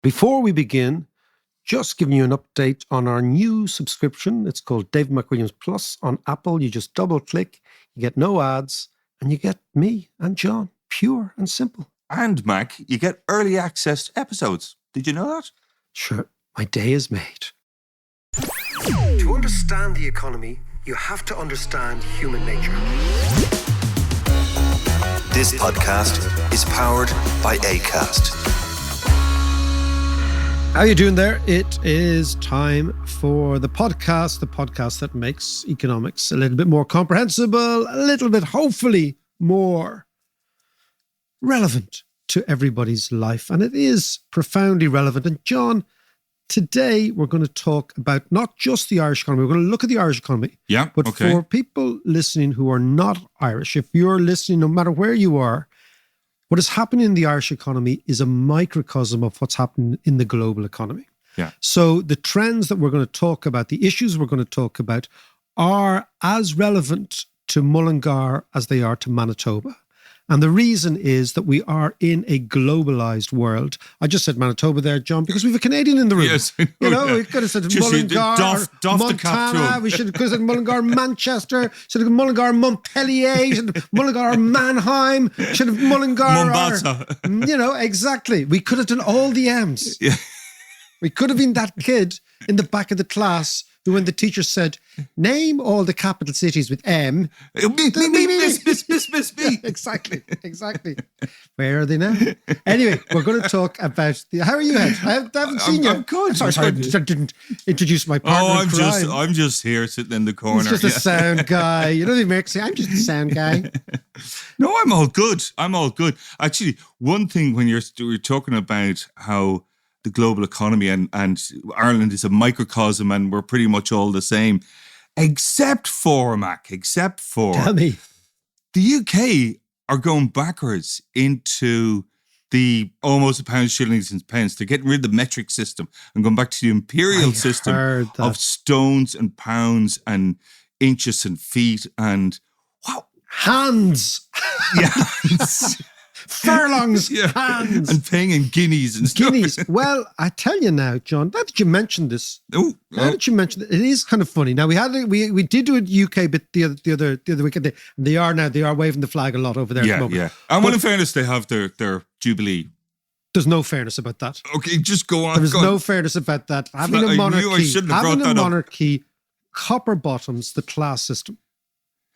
Before we begin, just giving you an update on our new subscription. It's called Dave McWilliams Plus on Apple. You just double click, you get no ads, and you get me and John, pure and simple. And Mac, you get early access to episodes. Did you know that? Sure, my day is made. To understand the economy, you have to understand human nature. This podcast is powered by Acast. How you doing there? It is time for the podcast that makes economics a little bit more comprehensible, a little bit, hopefully, more relevant to everybody's life. And it is profoundly relevant. And John, today we're going to talk about not just the Irish economy. We're going to look at the Irish economy. Yeah, but okay. For people listening who are not Irish, if you're listening, no matter where you are, what is happening in the Irish economy is a microcosm of what's happening in the global economy. Yeah. So the trends that we're going to talk about, the issues we're going to talk about, are as relevant to Mullingar as they are to Manitoba. And the reason is that we are in a globalized world. I just said Manitoba there, John, because we have a Canadian in the room. Yes, we could have said just Mullingar, doff Montana. We should have said Mullingar, Manchester. Should have Mullingar, Montpellier. Should have Mullingar, Mannheim. Should have Mullingar, Mombasa. Exactly. We could have done all the M's. Yeah. We could have been that kid in the back of the class who, when the teacher said, name all the capital cities with M. Me. Exactly. Where are they now? Anyway, we're going to talk about how are you, Ed? I haven't seen you. I'm good. Sorry, I didn't introduce my partner in crime. I'm just here sitting in the corner. He's just a sound guy. You know the Americans say, I'm just a sound guy. No, I'm all good. Actually, one thing when you're talking about how the global economy and Ireland is a microcosm and we're pretty much all the same, except for Tell me. The UK are going backwards into the almost a pound, shillings and pence. They're getting rid of the metric system and going back to the imperial system of stones and pounds and inches and feet and hands. Yeah. Furlongs, hands. And paying in guineas and stuff. Guineas. Well, I tell you now, John, now that you mentioned this, it is kind of funny. Now, we did do a UK bit the other weekend. They are waving the flag a lot over there at the moment. Yeah. And in fairness, they have their Jubilee. There's no fairness about that. Okay, just go on. There's no fairness about that. Having a monarchy, copper bottoms the class system.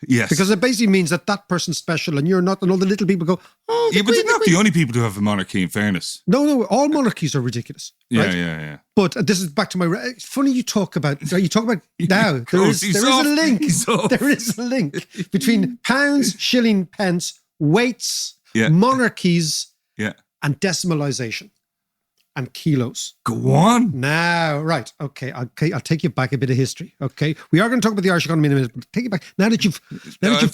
Yes. Because it basically means that person's special and you're not, and all the little people go, oh, yeah, but they're not the only people who have a monarchy, in fairness. No, all monarchies are ridiculous. Right? Yeah. But this is back to it's funny you talk about now. There is a link. There is a link between pounds, shilling, pence, weights, monarchies, and decimalisation. And kilos. Go on. Now, right. Okay. I'll take you back a bit of history. Okay. We are going to talk about the Irish economy in a minute, but take it back. Now that you've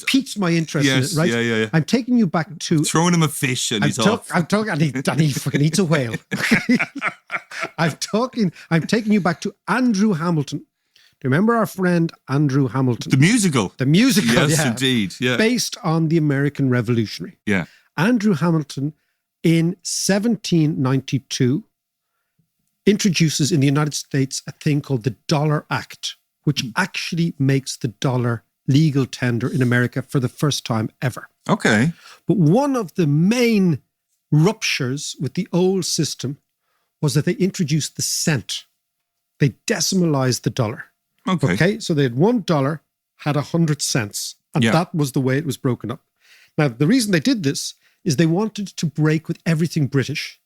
piqued my interest in it, right? Yeah. I'm taking you back to... Throwing him a fish and he's off. And he fucking eats a whale. Okay? I'm taking you back to Andrew Hamilton. Do you remember our friend Andrew Hamilton? The musical. Yes, indeed. Yeah. Based on the American Revolutionary. Yeah. Andrew Hamilton in 1792 introduces in the United States a thing called the Dollar Act, which actually makes the dollar legal tender in America for the first time ever. Okay. But one of the main ruptures with the old system was that they introduced the cent. They decimalized the dollar. Okay. So they had $1 had 100 cents. And that was the way it was broken up. Now, the reason they did this is they wanted to break with everything British.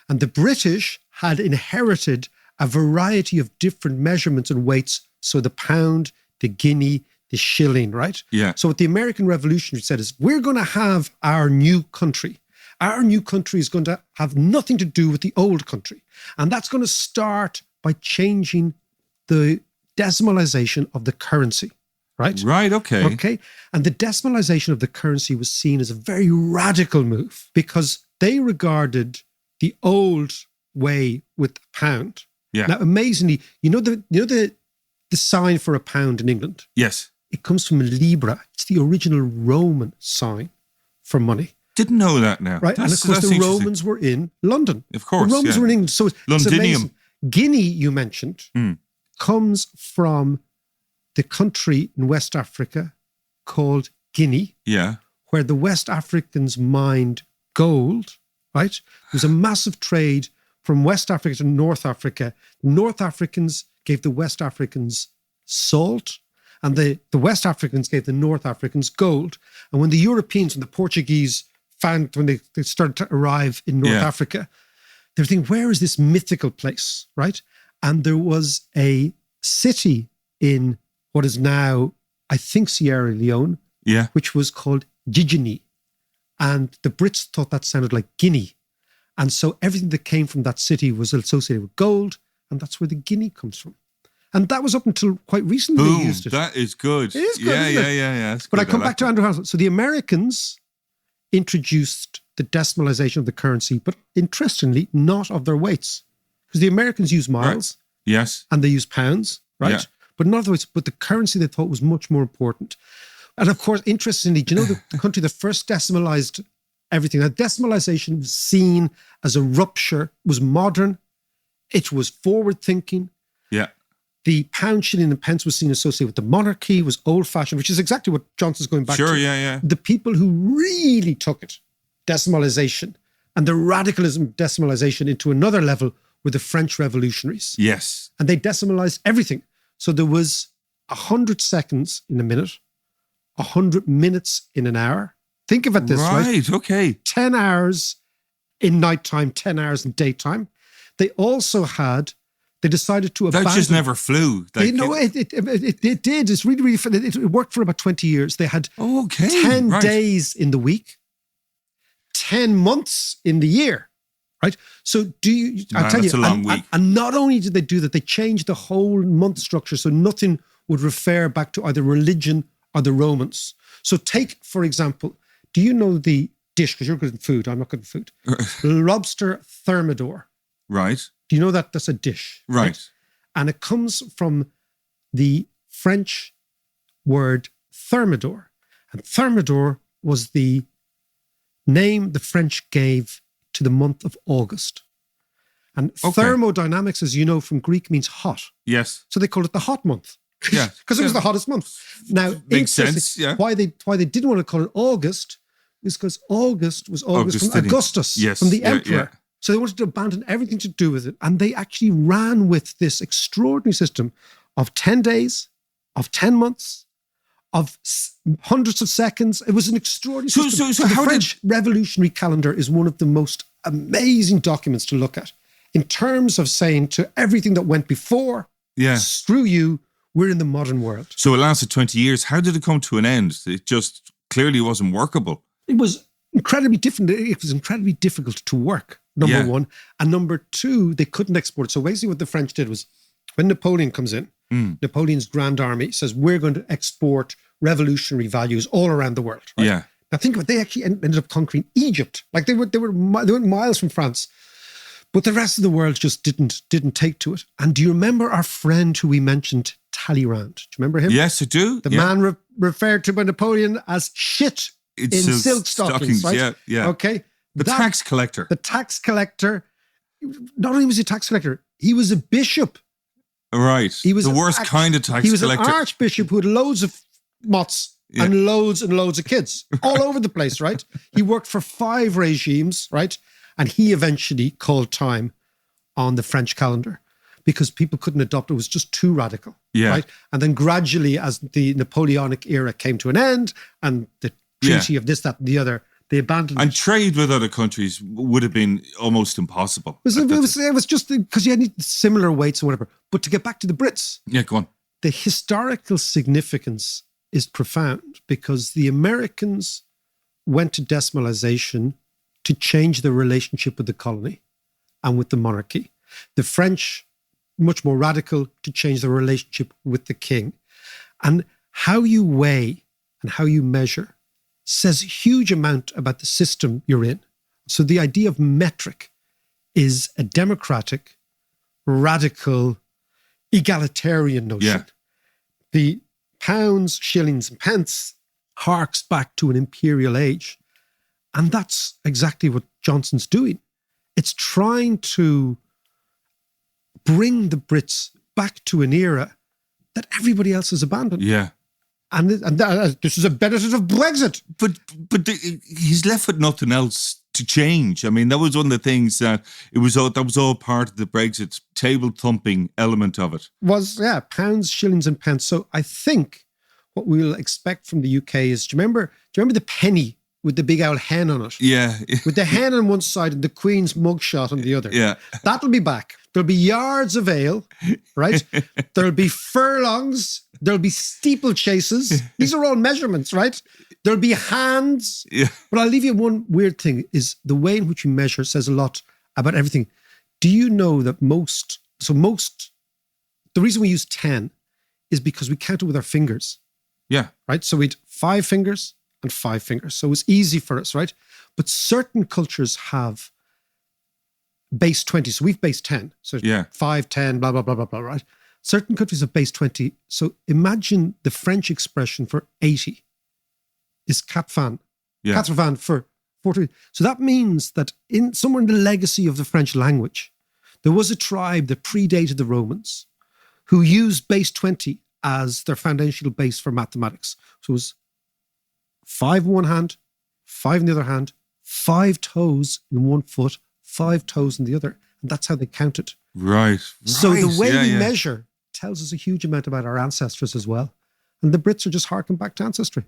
And the British had inherited a variety of different measurements and weights. So the pound, the guinea, the shilling, right? Yeah. So what the American Revolutionary said is, we're going to have our new country. Our new country is going to have nothing to do with the old country. And that's going to start by changing the decimalization of the currency. Right? Right, okay. Okay. And the decimalization of the currency was seen as a very radical move because they regarded the old way with the pound. Yeah. Now, amazingly, you know the sign for a pound in England? Yes. It comes from Libra. It's the original Roman sign for money. Didn't know that now. Right. And of course, the Romans were in London. Of course. The Romans were in England. So it's amazing. Guinea, you mentioned, comes from the country in West Africa called Guinea, where the West Africans mined gold, right? There was a massive trade from West Africa to North Africa. North Africans gave the West Africans salt, and the West Africans gave the North Africans gold. And when the Europeans and the Portuguese when they started to arrive in North Africa, they were thinking, where is this mythical place, right? And there was a city in what is now, I think, Sierra Leone, which was called Gigini. And the Brits thought that sounded like Guinea. And so everything that came from that city was associated with gold, and that's where the guinea comes from. And that was up until quite recently they used it. That is good. It is good, isn't it? Yeah. But I come back to Andrew Hamilton. So the Americans introduced the decimalization of the currency, but interestingly, not of their weights. Because the Americans use miles. Right. Yes. And they use pounds, right? Yeah. But not of the weights, but the currency they thought was much more important. And of course, interestingly, do you know the country that first decimalized everything? Now, decimalization was seen as a rupture, was modern, it was forward-thinking. Yeah. The pound, shilling, and pence was seen associated with the monarchy, was old-fashioned, which is exactly what Johnson's going back to. Sure, yeah. The people who really took it, decimalization, and the radicalism of decimalization into another level were the French revolutionaries. Yes. And they decimalized everything. So there was 100 seconds in a minute, 100 minutes in an hour. Think of it this way. Right, okay. 10 hours in nighttime, 10 hours in daytime. They also they decided to abandon. That just never flew. It did. It's really, really fun. It worked for about 20 years. They had 10 days in the week, 10 months in the year, right? So I'll tell you, that's a long week. And not only did they do that, they changed the whole month structure so nothing would refer back to either religion or the Romans. So take, for example, do you know the dish, because you're good at food, I'm not good at food, Lobster Thermidor. Right. Do you know that that's a dish? Right. And it comes from the French word thermidor. And thermidor was the name the French gave to the month of August. And thermodynamics, as you know from Greek, means hot. Yes. So they called it the hot month. Yeah. Because it was the hottest month. Now, makes sense. Yeah. Why they didn't want to call it August is because August was August from Augustus, from the emperor. Yeah. So they wanted to abandon everything to do with it. And they actually ran with this extraordinary system of 10 days, of 10 months, of hundreds of seconds. It was an extraordinary system. So the French revolutionary calendar is one of the most amazing documents to look at in terms of saying to everything that went before, screw you, we're in the modern world. So it lasted 20 years. How did it come to an end? It just clearly wasn't workable. It was incredibly different. It was incredibly difficult to work, number one. And number two, they couldn't export it. So basically what the French did was when Napoleon comes in, Napoleon's Grand Army says, we're going to export revolutionary values all around the world. Right? Yeah. Now think of it, they actually ended up conquering Egypt. Like they went miles from France. But the rest of the world just didn't take to it. And do you remember our friend who we mentioned, Talleyrand? Do you remember him? Yes, I do. The man referred to by Napoleon as shit in silk stockings, right? Yeah. Okay. The tax collector. The tax collector. Not only was he a tax collector, he was a bishop. Right. He was the worst kind of tax collector. He was an archbishop who had loads of mots and loads of kids all over the place, right? He worked for 5 regimes, right? And he eventually called time on the French calendar because people couldn't adopt it. It was just too radical, right? And then gradually, as the Napoleonic era came to an end and the treaty of this, that, and the other, they abandoned and it. Trade with other countries would have been almost impossible. It was just because you had similar weights and whatever. But to get back to the Brits. Yeah, go on. The historical significance is profound because the Americans went to decimalization to change their relationship with the colony and with the monarchy. The French, much more radical, to change their relationship with the king. And how you weigh and how you measure says a huge amount about the system you're in. So the idea of metric is a democratic, radical, egalitarian notion. Yeah. The pounds, shillings, and pence harks back to an imperial age. And that's exactly what Johnson's doing. It's trying to bring the Brits back to an era that everybody else has abandoned. Yeah. And this is a benefit of Brexit. But he's left with nothing else to change. I mean, that was one of the things that that was all part of the Brexit table thumping element of it. Pounds, shillings and pence. So I think what we'll expect from the UK is, do you remember the penny with the big owl hen on it? Yeah. With the hen on one side and the Queen's mugshot on the other. Yeah. That'll be back. There'll be yards of ale, right? There'll be furlongs. There'll be steeplechases. These are all measurements, right? There'll be hands. Yeah. But I'll leave you one weird thing is the way in which you measure says a lot about everything. Do you know that the reason we use 10 is because we count it with our fingers. Yeah. Right? So we'd 5 fingers and 5 fingers. So it's easy for us, right? But certain cultures have base 20. So we've base 10. So 5, 10, blah, blah, blah, blah, blah, right? Certain countries have base 20. So imagine the French expression for 80 is quatre-vingts. Yeah. Quatre-vingts for 40. So that means that somewhere in the legacy of the French language, there was a tribe that predated the Romans who used base 20 as their foundational base for mathematics. So it was 5 in one hand, 5 in the other hand, 5 toes in one foot, 5 toes in the other. And that's how they counted. Right. So the way we measure tells us a huge amount about our ancestors as well. And the Brits are just harking back to ancestry.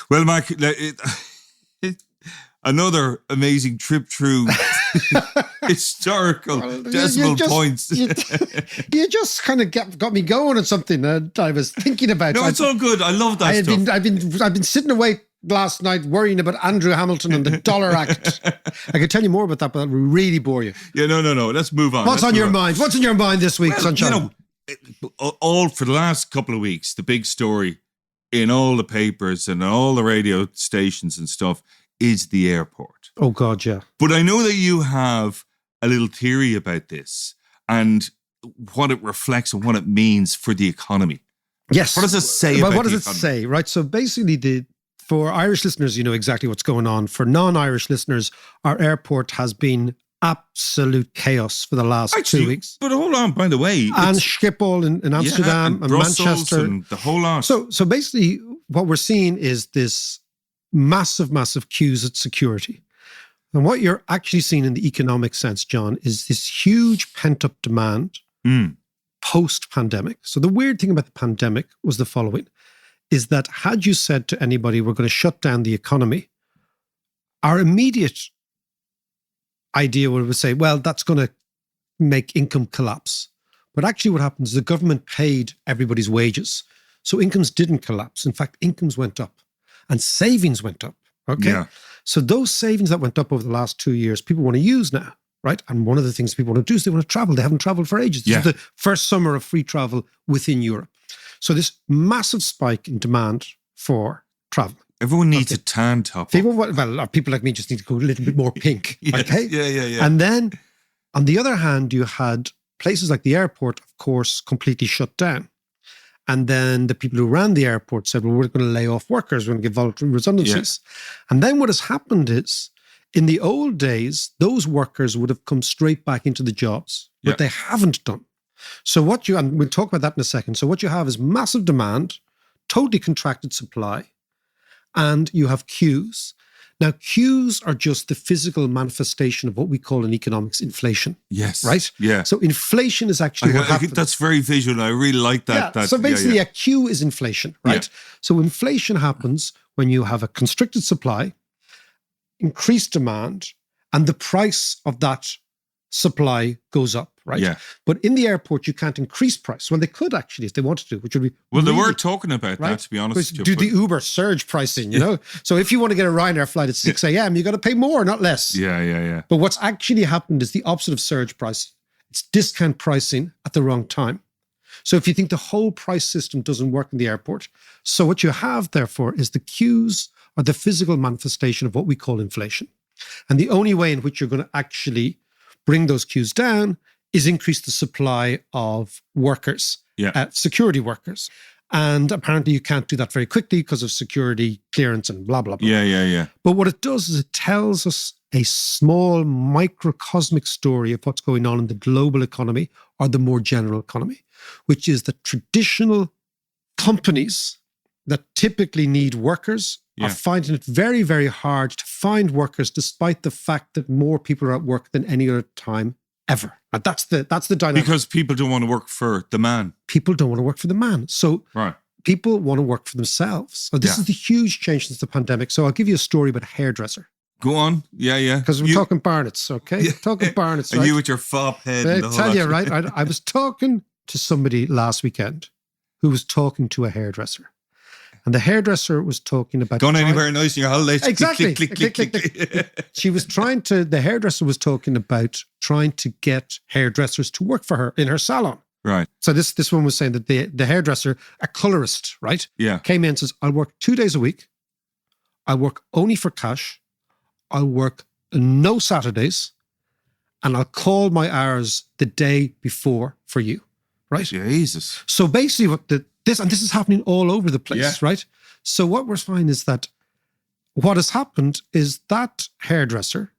Well, Mark, another amazing trip through historical decimal points. You just kind of got me going on something that I was thinking about. No, it's all good. I love that stuff. I've been sitting awake last night worrying about Andrew Hamilton and the Dollar Act. I could tell you more about that, but that would really bore you. Yeah, no. Let's move on. What's on your mind? What's in your mind this week, Sunshine? All for the last couple of weeks, the big story in all the papers and all the radio stations and stuff is the airport. Oh, God, yeah. But I know that you have a little theory about this and what it reflects and what it means for the economy. Yes. What does it say about the economy? What does it say, right? So basically, for Irish listeners, you know exactly what's going on. For non-Irish listeners, our airport has been absolute chaos for the last 2 weeks. But hold on, by the way. And Schiphol in Amsterdam and Brussels Manchester. And the whole lot. So basically, what we're seeing is this massive queues at security. And what you're actually seeing in the economic sense, John, is this huge pent-up demand post-pandemic. So the weird thing about the pandemic was the following, is that had you said to anybody, we're going to shut down the economy, our immediate idea would say, well, that's going to make income collapse. But actually what happens is the government paid everybody's wages. So incomes didn't collapse. In fact, incomes went up and savings went up. Okay. Yeah. So those savings that went up over the last 2 years, people want to use now, right? And one of the things people want to do is they want to travel. They haven't traveled for ages. This is the first summer of free travel within Europe. So this massive spike in demand for travel. Everyone needs a tan top. People like me just need to go a little bit more pink. Yes. Okay. Yeah. And then on the other hand, you had places like the airport, of course, completely shut down. And then the people who ran the airport said, well, we're going to lay off workers. We're going to give voluntary redundancies. Yeah. And then what has happened is, in the old days, those workers would have come straight back into the jobs, but they haven't done. So and we'll talk about that in a second. So what you have is massive demand, totally contracted supply, and you have queues. Now, queues are just the physical manifestation of what we call in economics inflation. Yes. Right? Yeah. So inflation is actually what happens. That's very visual. I really like that. Yeah. So basically, a queue is inflation, right? Yeah. So inflation happens when you have a constricted supply, increased demand, and the price of that supply goes up, right? Yeah. But in the airport, you can't increase price. Well, they could actually if they wanted to, which would be well, they were talking about that, to be honest. Do the Uber surge pricing, you know? So if you want to get a Ryanair flight at 6 a.m., you got to pay more, not less. Yeah. But what's actually happened is the opposite of surge pricing. It's discount pricing at the wrong time. So if you think the whole price system doesn't work in the airport, so what you have, therefore, is the queues are the physical manifestation of what we call inflation. And the only way in which you're going to actually bring those queues down is increase the supply of workers, security workers. And apparently you can't do that very quickly because of security clearance and blah, blah, blah. Yeah. But what it does is it tells us a small microcosmic story of what's going on in the global economy or the more general economy, which is that traditional companies that typically need workers are finding it very, very hard to find workers despite the fact that more people are at work than any other time ever. And that's the dynamic. Because people don't want to work for the man. People don't want to work for the man. So people want to work for themselves. So this is the huge change since the pandemic. So I'll give you a story about a hairdresser. Go on. Yeah. Because we're talking Barnett's, okay? Yeah. Talking Barnett's, right? And you with your fop head. I tell you, right? I was talking to somebody last weekend who was talking to a hairdresser. And the hairdresser was talking about... Going anywhere nice in your holidays. Exactly. Click. The hairdresser was talking about trying to get hairdressers to work for her in her salon. Right. So this one was saying that the hairdresser, a colorist, right? Yeah. Came in and says, I'll work 2 days a week. I'll work only for cash. I'll work no Saturdays. And I'll call my hours the day before for you. Right? Jesus. So basically what this is happening all over the place, right? So what we're finding is that what has happened is that hairdresser,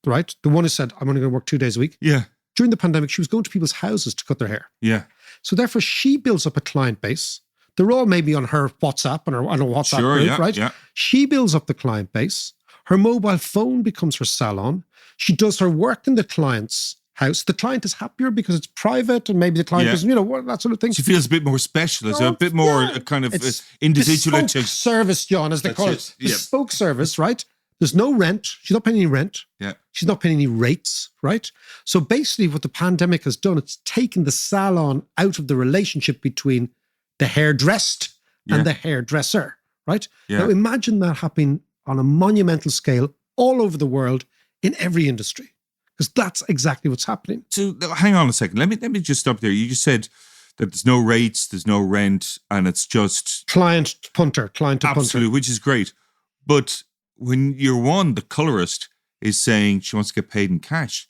right? The one who said, I'm only going to work 2 days a week. Yeah. During the pandemic, she was going to people's houses to cut their hair. Yeah. So therefore, she builds up a client base. They're all maybe on her WhatsApp and on a WhatsApp group, right? Yeah. She builds up the client base. Her mobile phone becomes her salon. She does her work in the client's house. The client is happier because it's private and maybe the client doesn't, that sort of thing. She feels a bit more special. It's a bit more kind of individual. Bespoke service, John, as they call it. Bespoke service, right? There's no rent. She's not paying any rent. Yeah. She's not paying any rates, right? So basically what the pandemic has done, it's taken the salon out of the relationship between the hairdressed and the hairdresser, right? Yeah. Now imagine that happening on a monumental scale all over the world in every industry. Because that's exactly what's happening. So hang on a second. Let me just stop there. You just said that there's no rates, there's no rent, and it's just client to punter. Absolutely, which is great. But when the colorist is saying she wants to get paid in cash,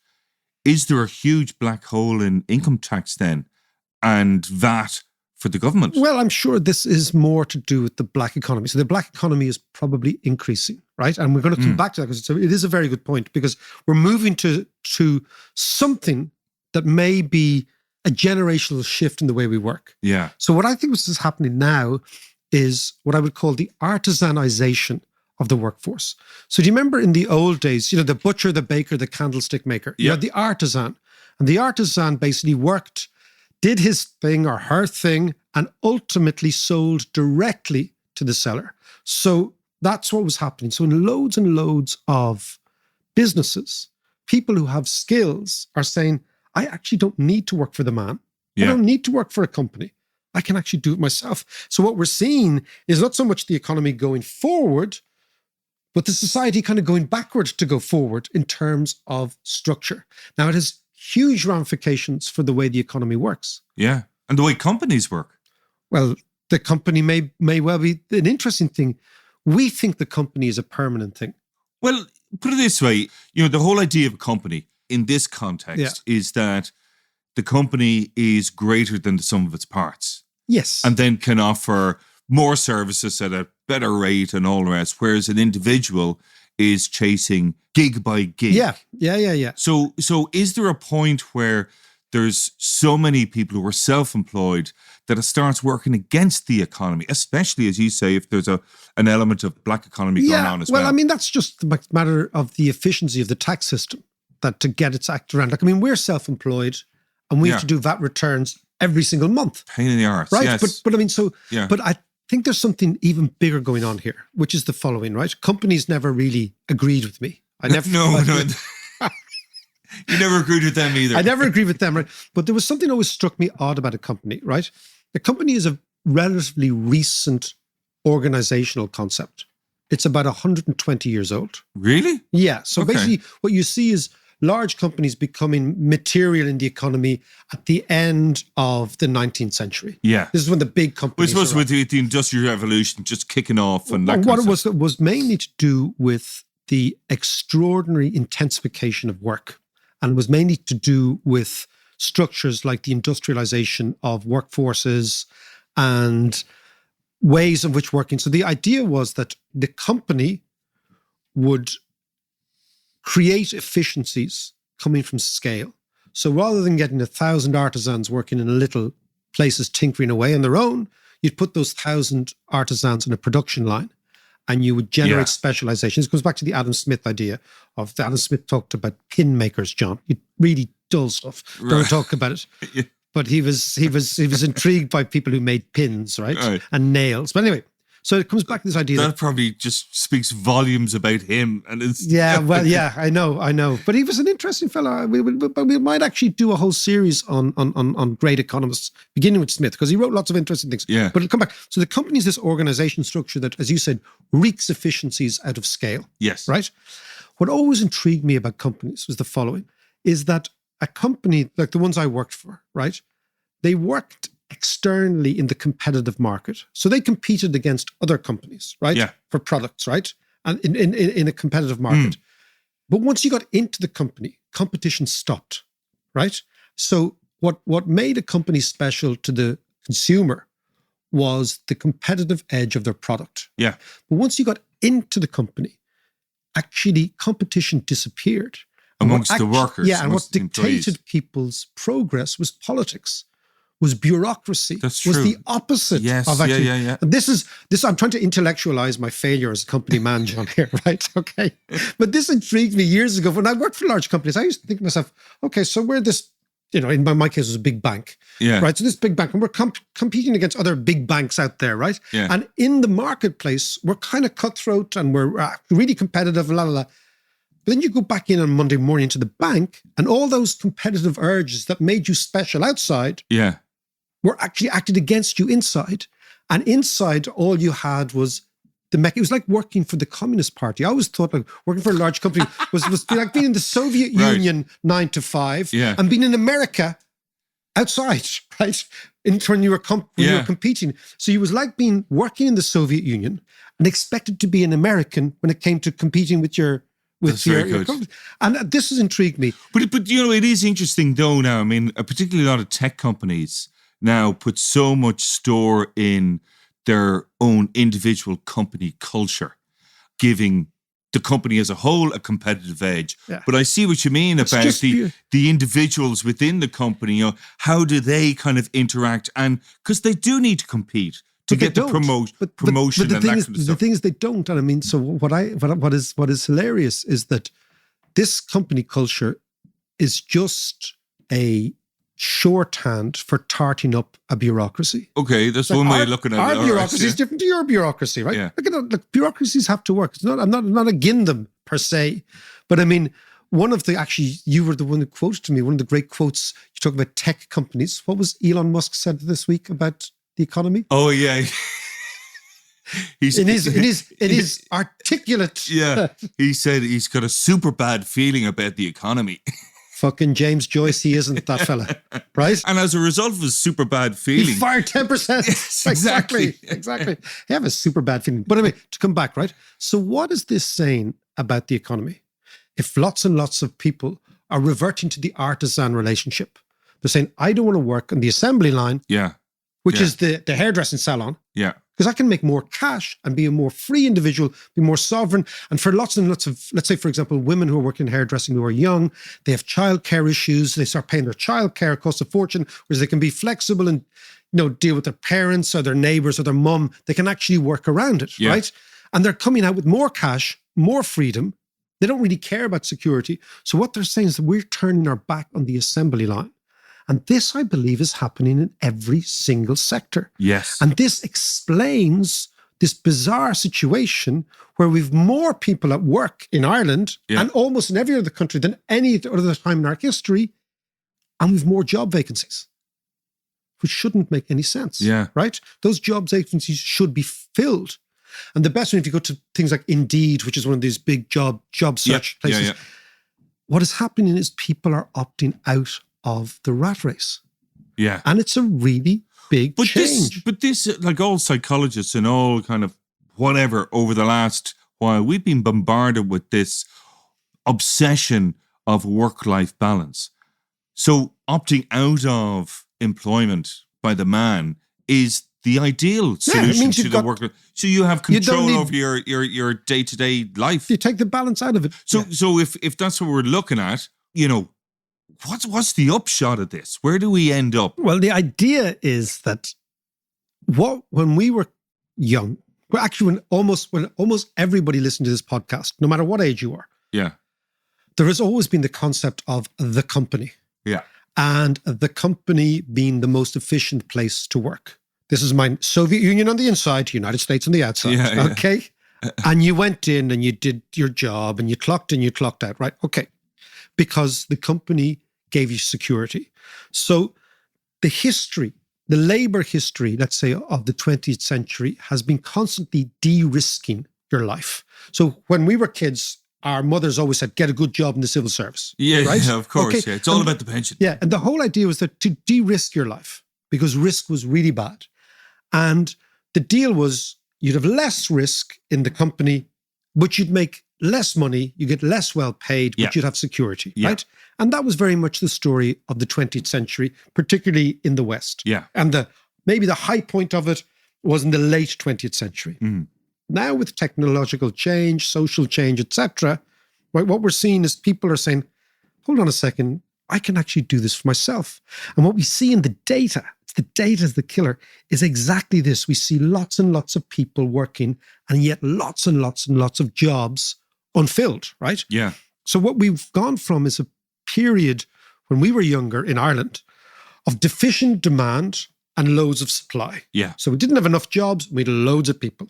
is there a huge black hole in income tax then and VAT for the government? Well, I'm sure this is more to do with the black economy. So the black economy is probably increasing, right? And we're going to come back to that because it is a very good point because we're moving to something that may be a generational shift in the way we work. Yeah. So what I think is happening now is what I would call the artisanization of the workforce. So do you remember in the old days, the butcher, the baker, the candlestick maker, you had the artisan. And the artisan basically worked, did his thing or her thing, and ultimately sold directly to the seller. So that's what was happening. So in loads and loads of businesses, people who have skills are saying, I actually don't need to work for the man. I don't need to work for a company. I can actually do it myself. So what we're seeing is not so much the economy going forward, but the society kind of going backward to go forward in terms of structure. Now, it has huge ramifications for the way the economy works. Yeah. And the way companies work. Well, the company may well be an interesting thing. We think the company is a permanent thing. Well, put it this way, the whole idea of a company in this context is that the company is greater than the sum of its parts. Yes. And then can offer more services at a better rate and all the rest, whereas an individual is chasing gig by gig. Yeah. So is there a point where there's so many people who are self-employed that it starts working against the economy, especially, as you say, if there's an element of black economy going on as well? Well, I mean, that's just a matter of the efficiency of the tax system, that to get its act around. We're self-employed and we have to do VAT returns every single month. Pain in the arse, right? Yes. But I mean, but I think there's something even bigger going on here, which is the following, right? Companies never really agreed with me. I never. No. You never agreed with them either. I never agreed with them, right? But there was something that always struck me odd about a company, right? A company is a relatively recent organizational concept. It's about 120 years old. Really? Yeah. So basically what you see is large companies becoming material in the economy at the end of the 19th century. Yeah. This is when the big companies... Well, I suppose with the Industrial Revolution just kicking off and that what it was mainly to do with the extraordinary intensification of work. And it was mainly to do with structures like the industrialization of workforces and ways of which working. So the idea was that the company would create efficiencies coming from scale. So rather than getting 1,000 artisans working in a little places tinkering away on their own, you'd put those 1,000 artisans in a production line and you would generate specialization. This goes back to the Adam Smith idea of Adam Smith talked about pin makers, John. Really dull stuff. Don't talk about it. But he was intrigued by people who made pins, right? And nails. But anyway, so it comes back to this idea that probably just speaks volumes about him and his. I know. But he was an interesting fellow. We might actually do a whole series on great economists, beginning with Smith, because he wrote lots of interesting things. Yeah. But it'll come back. So the company is this organization structure that, as you said, wreaks efficiencies out of scale. Yes. Right? What always intrigued me about companies was the following, is that a company like the ones I worked for, right? They worked externally in the competitive market. So they competed against other companies, right? Yeah. For products, right? And in a competitive market. But once you got into the company, competition stopped, right? So what made a company special to the consumer was the competitive edge of their product. Yeah. But once you got into the company, actually competition disappeared. Amongst the workers. Yeah, and what dictated people's progress was politics. Was bureaucracy. That's true. Was the opposite of actually. Yeah. And this. I'm trying to intellectualize my failure as a company man, John, here, right? Okay. But this intrigued me years ago. When I worked for large companies, I used to think to myself, okay, so we're this, in my case, it was a big bank. Yeah. Right. So this big bank, and we're competing against other big banks out there, right? Yeah. And in the marketplace, we're kind of cutthroat and we're really competitive, la la la. But then you go back in on Monday morning to the bank, and all those competitive urges that made you special outside were actually acted against you inside. And inside, all you had was the it was like working for the Communist Party. I always thought like working for a large company was like being in the Soviet Union 9 to 5 and being in America outside, right? When you were competing. So you was like working in the Soviet Union and expected to be an American when it came to competing with your and this has intrigued me. But it is interesting though now. I mean, particularly a lot of tech companies now put so much store in their own individual company culture, giving the company as a whole a competitive edge. Yeah. But I see what you mean about the individuals within the company. How do they kind of interact? And because they do need to compete to get the promotion but and that kind of stuff. The thing is they don't. And I mean, so what is hilarious is that this company culture is just a shorthand for tarting up a bureaucracy. Okay, that's one way of looking at it. Our bureaucracy is different to your bureaucracy, right? Yeah. Look, bureaucracies have to work. I'm not against them per se, but I mean, you were the one who quoted to me one of the great quotes. You talk about tech companies. What was Elon Musk said this week about the economy? Oh yeah. In his articulate. Yeah, he said he's got a super bad feeling about the economy. Fucking James Joyce, he isn't that fella, right? And as a result of his super bad feeling, he fired 10%. Yes, exactly. He have a super bad feeling. But anyway, to come back, right? So what is this saying about the economy? If lots and lots of people are reverting to the artisan relationship, they're saying, I don't want to work on the assembly line, which is the hairdressing salon. Yeah. Because I can make more cash and be a more free individual, be more sovereign. And for lots and lots of, let's say, for example, women who are working in hairdressing who are young, they have childcare issues. They start paying their childcare, it costs a fortune, whereas they can be flexible and deal with their parents or their neighbors or their mum. They can actually work around it, right? And they're coming out with more cash, more freedom. They don't really care about security. So what they're saying is that we're turning our back on the assembly line. And this, I believe, is happening in every single sector. Yes. And this explains this bizarre situation where we've more people at work in Ireland and almost in every other country than any other time in our history, and we've more job vacancies, which shouldn't make any sense. Yeah. Right? Those job vacancies should be filled. And the best one, if you go to things like Indeed, which is one of these big job search places, what is happening is people are opting out of the rat race. Yeah. And it's a really big change. But this, like all psychologists and all kind of whatever over the last while, we've been bombarded with this obsession of work-life balance. So opting out of employment by the man is the ideal solution to the worker. So you have control over your day-to-day life. You take the balance out of it. So if that's what we're looking at, what's the upshot of this? Where do we end up? Well, the idea is that when we were young, well, actually, when almost everybody listened to this podcast, no matter what age you are, there has always been the concept of the company. Yeah. And the company being the most efficient place to work. This is my Soviet Union on the inside, United States on the outside. Yeah. Okay. And you went in and you did your job and you clocked in, you clocked out, right? Okay. Because the company gave you security. So the labor history, let's say, of the 20th century has been constantly de-risking your life. So when we were kids, our mothers always said, get a good job in the civil service. Yeah, right? Yeah, of course. Okay. Yeah. It's all about the pension. Yeah. And the whole idea was that to de-risk your life, because risk was really bad. And the deal was you'd have less risk in the company, but you'd make less money, you get less well paid, but you'd have security, right? And that was very much the story of the 20th century, particularly in the West. Yeah. And maybe the high point of it was in the late 20th century. Mm. Now with technological change, social change, etc., right, what we're seeing is people are saying, hold on a second, I can actually do this for myself. And what we see in the data is the killer, is exactly this. We see lots and lots of people working and yet lots and lots and lots of jobs unfilled, right? Yeah. So what we've gone from is a period when we were younger in Ireland of deficient demand and loads of supply. Yeah. So we didn't have enough jobs, we had loads of people.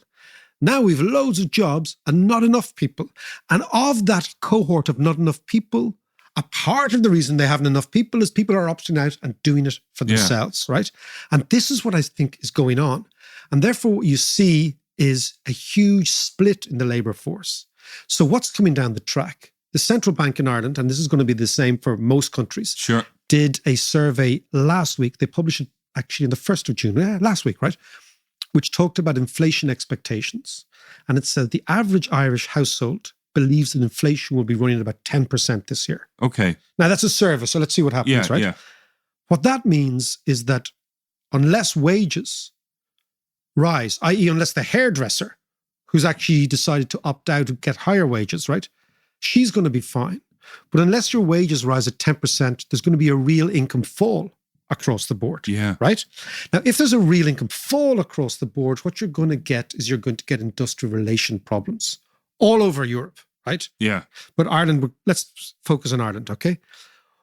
Now we've loads of jobs and not enough people. And of that cohort of not enough people, a part of the reason they haven't enough people is people are opting out and doing it for themselves, right? And this is what I think is going on. And therefore what you see is a huge split in the labour force. So what's coming down the track? The Central Bank in Ireland, and this is going to be the same for most countries, did a survey last week. They published it actually on the 1st of June, last week, right? Which talked about inflation expectations. And it said the average Irish household believes that inflation will be running at about 10% this year. Okay. Now that's a survey, so let's see what happens, right? Yeah. What that means is that unless wages rise, i.e. unless the hairdresser, who's actually decided to opt out and get higher wages, right? She's going to be fine. But unless your wages rise at 10%, there's going to be a real income fall across the board, right? Now, if there's a real income fall across the board, what you're going to get is you're going to get industrial relation problems all over Europe, right? Yeah. But Ireland, let's focus on Ireland, okay?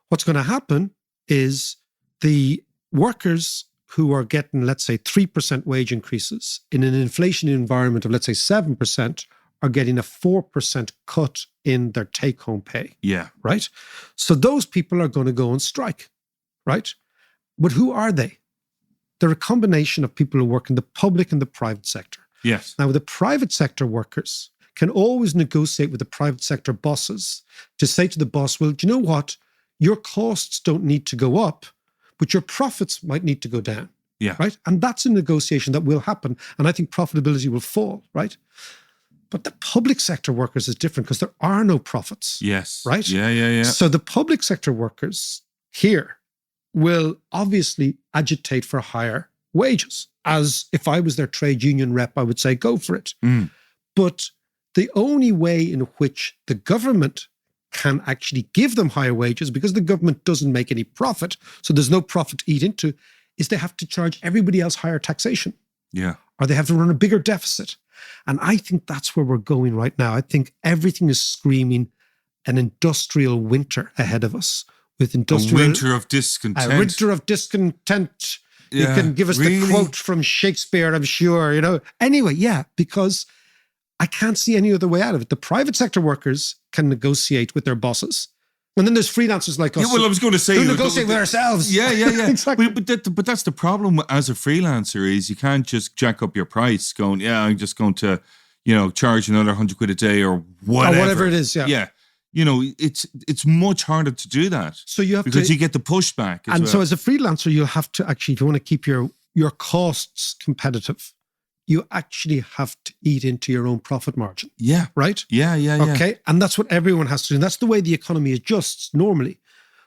What's going to happen is the workers who are getting, let's say, 3% wage increases in an inflation environment of, let's say, 7%, are getting a 4% cut in their take-home pay. Yeah. Right? So those people are going to go on strike, right? But who are they? They're a combination of people who work in the public and the private sector. Yes. Now, the private sector workers can always negotiate with the private sector bosses to say to the boss, well, do you know what? Your costs don't need to go up, but your profits might need to go down. Yeah. Right? And that's a negotiation that will happen. And I think profitability will fall, right? But the public sector workers is different because there are no profits. Yes. Right? Yeah. So the public sector workers here will obviously agitate for higher wages. As if I was their trade union rep, I would say, go for it. Mm. But the only way in which the government can actually give them higher wages, because the government doesn't make any profit, so there's no profit to eat into, is they have to charge everybody else higher taxation. Yeah. Or they have to run a bigger deficit. And I think that's where we're going right now. I think everything is screaming an industrial winter ahead of us. With industrial, a winter of discontent. A winter of discontent. You can give us the quote from Shakespeare, I'm sure, Anyway, because I can't see any other way out of it. The private sector workers can negotiate with their bosses. And then there's freelancers like us. Yeah, well, I was going to say... who negotiate with ourselves. Yeah. Exactly. But that's the problem as a freelancer is you can't just jack up your price going, I'm just going to, charge another £100 a day or whatever. Or whatever it is, Yeah. It's much harder to do that. So you have because you get the pushback as and well. so as a freelancer, you'll have to actually, if you want to keep your costs competitive, you actually have to eat into your own profit margin. Yeah. Right? Yeah. Okay. And that's what everyone has to do. And that's the way the economy adjusts normally.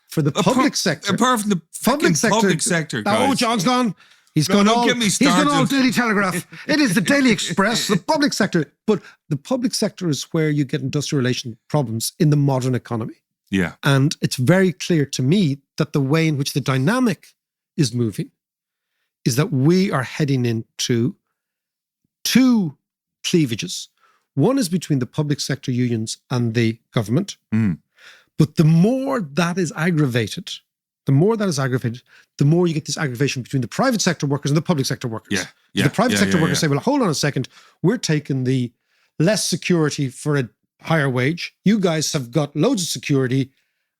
For the public sector. Apart from the public sector guys. Oh, John's gone. He's gone all started. Daily Telegraph. It is the Daily Express, the public sector. But the public sector is where you get industrial relation problems in the modern economy. Yeah. And it's very clear to me that the way in which the dynamic is moving is that we are heading into two cleavages. One is between the public sector unions and the government. But the more that is aggravated, the more you get this aggravation between the private sector workers and the public sector workers. The private sector workers say, well, hold on a second, we're taking the less security for a higher wage. You guys have got loads of security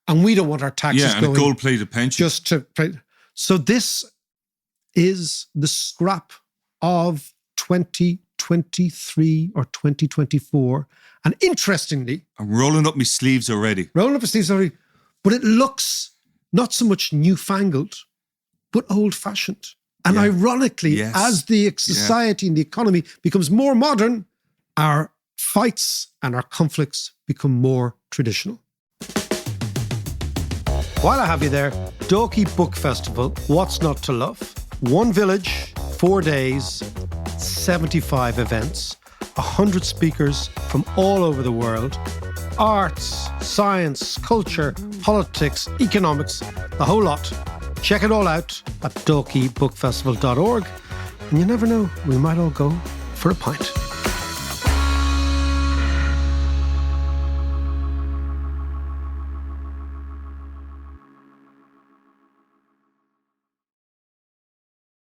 and we don't want our taxes going. Yeah, and a gold-plated pension. So this is the scrap of 2023 or 2024. And interestingly... I'm rolling up my sleeves already. But it looks not so much newfangled, but old-fashioned. And ironically, as the society and the economy becomes more modern, our fights and our conflicts become more traditional. While I have you there, Dalkey Book Festival, what's not to love? 1 village, 4 days, 75 events, 100 speakers from all over the world, arts, science, culture, politics, economics, the whole lot. Check it all out at dalkeybookfestival.org. And you never know, we might all go for a pint.